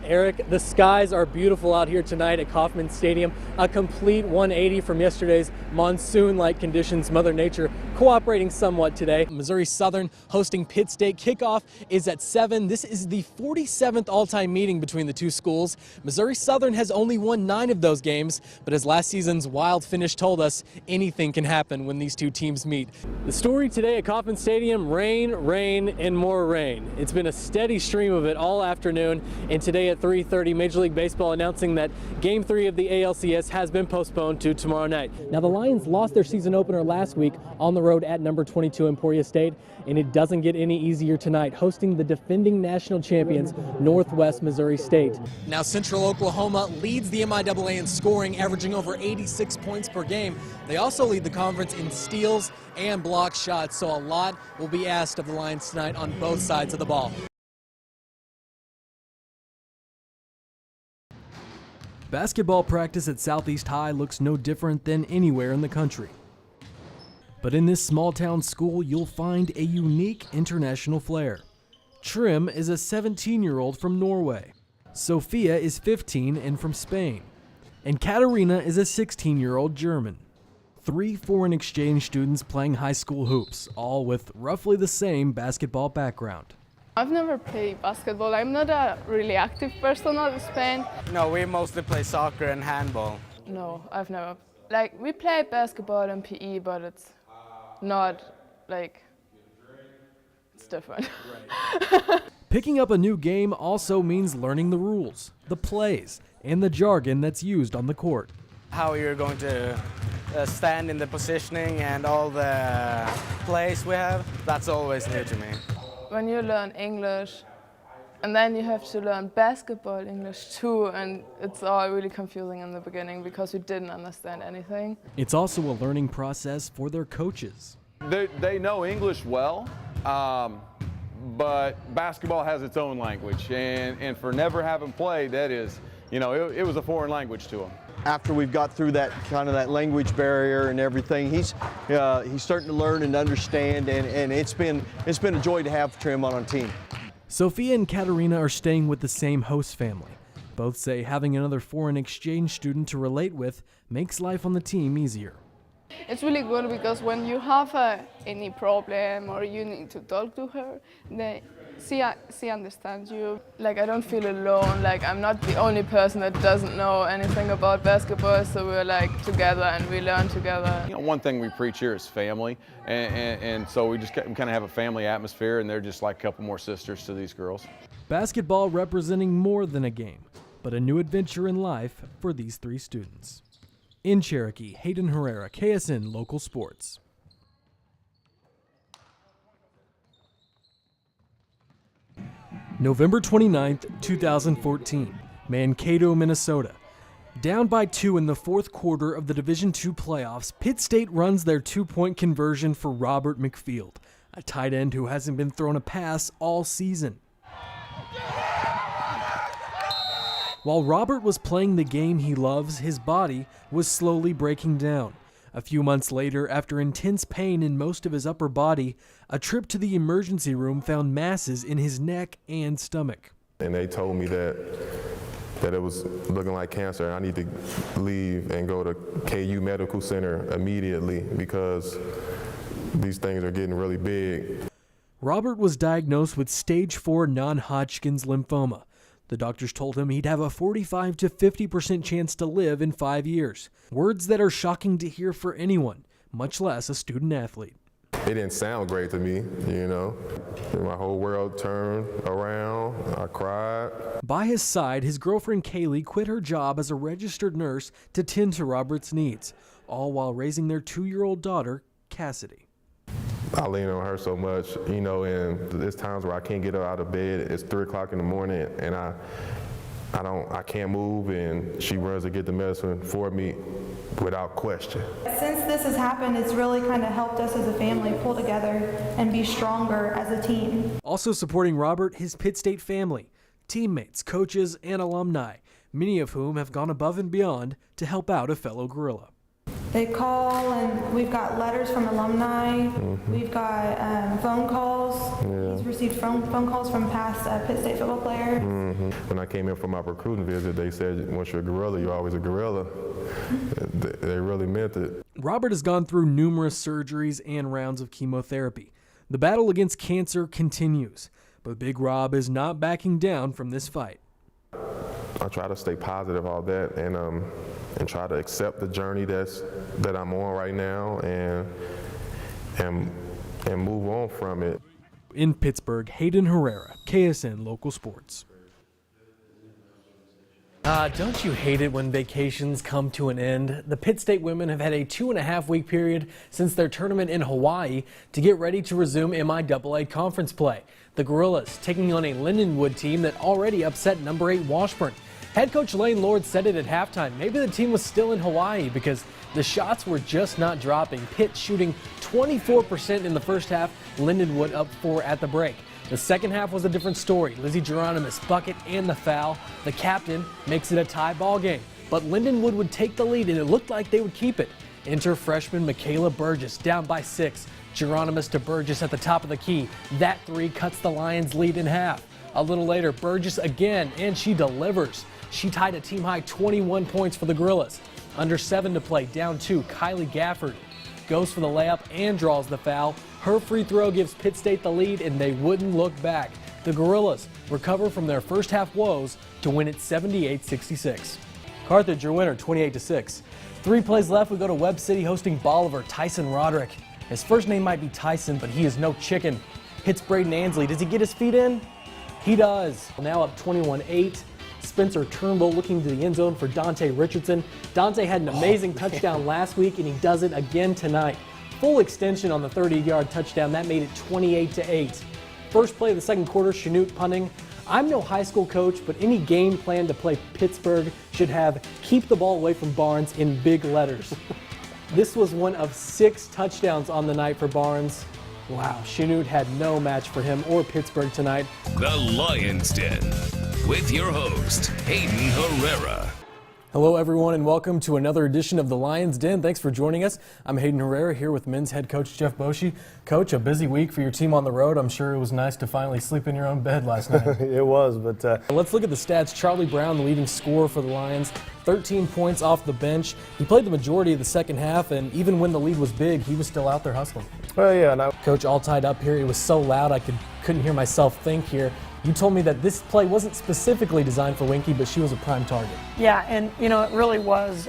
Eric, the skies are beautiful out here tonight at Kauffman Stadium. A complete 180 from yesterday's monsoon-like conditions. Mother Nature cooperating somewhat today. Missouri Southern hosting Pitt State. Kickoff is at 7. This is the 47th all-time meeting between the two schools. Missouri Southern has only won 9 of those games, but as last season's wild finish told us, anything can happen when these two teams meet. The story today at Kauffman Stadium: rain, rain, and more rain. It's been a steady stream of it all afternoon, and today at 3:30, Major League Baseball announcing that Game 3 of the ALCS has been postponed to tomorrow night. Now, the Lions lost their season opener last week on the road at number 22 Emporia State, and it doesn't get any easier tonight, hosting the defending national champions, Northwest Missouri State. Now, Central Oklahoma leads the MIAA in scoring, averaging over 86 points per game. They also lead the conference in steals and block shots, so a lot will be asked of the Lions tonight on both sides of the ball. Basketball practice at Southeast High looks no different than anywhere in the country. But in this small-town school, you'll find a unique international flair. Trim is a 17-year-old from Norway. Sophia is 15 and from Spain. And Katarina is a 16-year-old German. 3 foreign exchange students playing high school hoops, all with roughly the same basketball background. I've never played basketball. I'm not a really active person out of Spain. No, we mostly play soccer and handball. No, I've never. Like, we play basketball and PE, but it's not like, it's different. Picking up a new game also means learning the rules, the plays, and the jargon that's used on the court. How you're going to stand in the positioning and all the plays we have, that's always new to me. When you learn English, and then you have to learn basketball English too, and it's all really confusing in the beginning because we didn't understand anything. It's also a learning process for their coaches. They know English well, but basketball has its own language, and for never having played, that is, you know, it was a foreign language to them. After we've got through that kind of that language barrier and everything, he's starting to learn and understand, and it's been a joy to have Trim on our team. Sophia and Katarina are staying with the same host family. Both say having another foreign exchange student to relate with makes life on the team easier. It's really good because when you have any problem or you need to talk to her, she understands you. Like, I don't feel alone, like I'm not the only person that doesn't know anything about basketball, so we're like together and we learn together. You know, one thing we preach here is family, and so we just kind of have a family atmosphere, and they're just like a couple more sisters to these girls. Basketball representing more than a game, but a new adventure in life for these 3 students. In Cherokee, Hayden Herrera, KSN Local Sports. November 29th, 2014, Mankato, Minnesota. Down by 2 in the 4th quarter of the Division II playoffs, Pitt State runs their 2-point conversion for Robert McField, a tight end who hasn't been thrown a pass all season. While Robert was playing the game he loves, his body was slowly breaking down. A few months later, after intense pain in most of his upper body, a trip to the emergency room found masses in his neck and stomach. And they told me that it was looking like cancer, and I need to leave and go to KU Medical Center immediately because these things are getting really big. Robert was diagnosed with stage 4 non-Hodgkin's lymphoma. The doctors told him he'd have a 45 to 50% chance to live in 5 years. Words that are shocking to hear for anyone, much less a student athlete. It didn't sound great to me, you know. My whole world turned around. I cried. By his side, his girlfriend Kaylee quit her job as a registered nurse to tend to Robert's needs, all while raising their 2-year-old daughter, Cassidy. I lean on her so much, you know, and there's times where I can't get her out of bed. It's 3 o'clock in the morning, and I can't move, and she runs to get the medicine for me without question. Since this has happened, it's really kind of helped us as a family pull together and be stronger as a team. Also supporting Robert, his Pitt State family, teammates, coaches, and alumni, many of whom have gone above and beyond to help out a fellow Gorilla. They call, and we've got letters from alumni. We've got phone calls. He's received phone calls from past Pitt State football players. When I came in for my recruiting visit, they said, once you're a gorilla, you're always a gorilla. They really meant it. Robert has gone through numerous surgeries and rounds of chemotherapy. The battle against cancer continues, but Big Rob is not backing down from this fight. I try to stay positive, all that, and try to accept the journey that I'm on right now, and move on from it. In Pittsburgh, Hayden Herrera, KSN Local Sports. Don't you hate it when vacations come to an end? The Pitt State women have had a 2.5-week period since their tournament in Hawaii to get ready to resume MIAA conference play. The Gorillas taking on a Lindenwood team that already upset number 8 Washburn. Head coach Lane Lord said it at halftime. Maybe the team was still in Hawaii because the shots were just not dropping. Pitt shooting 24% in the first half, Lindenwood up 4 at the break. The second half was a different story. Lizzie Geronimus bucket and the foul. The captain makes it a tie ball game. But Lindenwood would take the lead, and it looked like they would keep it. Enter freshman Michaela Burgess, down by 6. Geronimus to Burgess at the top of the key. That 3 cuts the Lions' lead in half. A little later, Burgess again, and she delivers. She tied a team-high 21 points for the Gorillas. Under 7 to play, down 2, Kylie Gafford goes for the layup and draws the foul. Her free throw gives Pitt State the lead, and they wouldn't look back. The Gorillas recover from their first half woes to win it 78-66. Carthage, your winner, 28-6. 3 plays left. We go to Webb City hosting Bolivar. Tyson Roderick. His first name might be Tyson, but he is no chicken. Hits Braden Ansley. Does he get his feet in? He does. Now up 21-8. Spencer Turnbull looking to the end zone for Dante Richardson. Dante had an amazing touchdown last week, and he does it again tonight. Full extension on the 30-yard touchdown. That made it 28-8. First play of the second quarter, Chanute punting. I'm no high school coach, but any game plan to play Pittsburgh should have keep the ball away from Barnes in big letters. This was one of 6 touchdowns on the night for Barnes. Wow, Chanute had no match for him or Pittsburgh tonight. The Lion's Den with your host, Hayden Herrera. Hello, everyone, and welcome to another edition of the Lion's Den. Thanks for joining us. I'm Hayden Herrera here with men's head coach Jeff Boschee. Coach, a busy week for your team on the road. I'm sure it was nice to finally sleep in your own bed last night. It was, but Let's look at the stats. Charlie Brown, the leading scorer for the Lions, 13 points off the bench. He played the majority of the second half, and even when the lead was big, he was still out there hustling. well, yeah, no. Coach, all tied up here. It was so loud I couldn't hear myself think here. You told me that this play wasn't specifically designed for Winky, but she was a prime target. Yeah, and you know, it really was.